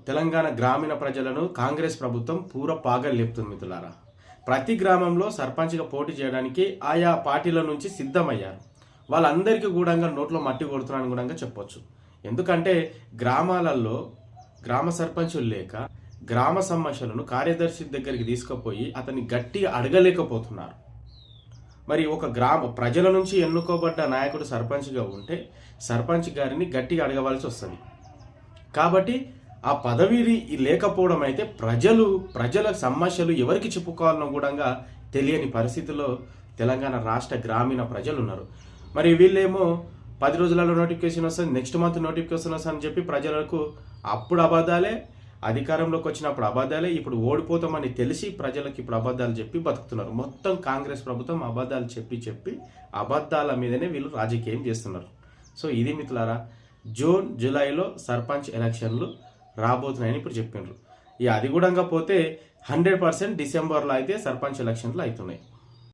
తెలంగాణ గ్రామీణ ప్రజలను కాంగ్రెస్ ప్రభుత్వం పూర పాగలు లేపుతుంది మిత్రులారా. ప్రతి గ్రామంలో సర్పంచ్గా పోటీ చేయడానికి ఆయా పార్టీల నుంచి సిద్ధమయ్యారు. వాళ్ళందరికీ కూడా నోట్లో మట్టి కొడుతున్నారని కూడా చెప్పొచ్చు. ఎందుకంటే గ్రామాలలో గ్రామ సర్పంచులు లేక గ్రామ సమస్యలను కార్యదర్శి దగ్గరికి తీసుకుపోయి అతన్ని గట్టిగా అడగలేకపోతున్నారు. మరి ఒక ప్రజల నుంచి ఎన్నుకోబడ్డ నాయకుడు సర్పంచ్గా ఉంటే సర్పంచ్ గారిని గట్టిగా అడగవలసి వస్తుంది. కాబట్టి ఆ పదవి లేకపోవడం అయితే ప్రజల సమస్యలు ఎవరికి చెప్పుకోవాలనో కూడా తెలియని పరిస్థితిలో తెలంగాణ రాష్ట్ర గ్రామీణ ప్రజలు ఉన్నారు. మరి వీళ్ళేమో 10 రోజులలో నోటిఫికేషన్ వస్తుంది, నెక్స్ట్ మంత్ నోటిఫికేషన్ వస్తుంది అని చెప్పి ప్రజలకు అప్పుడు అబద్ధాలే, అధికారంలోకి వచ్చినప్పుడు అబద్ధాలే, ఇప్పుడు ఓడిపోతామని తెలిసి ప్రజలకు ఇప్పుడు అబద్ధాలు చెప్పి బతుకుతున్నారు. మొత్తం కాంగ్రెస్ ప్రభుత్వం అబద్ధాలు చెప్పి అబద్ధాల మీదనే వీళ్ళు రాజకీయం చేస్తున్నారు. సో ఇది మిత్రులారా, జూన్ జూలైలో సర్పంచ్ ఎలక్షన్లు రాబోతున్నాయని ఇప్పుడు చెప్పిండ్రు. అది కూడా పోతే 100% డిసెంబర్లో అయితే సర్పంచ్ ఎలక్షన్లు అవుతున్నాయి.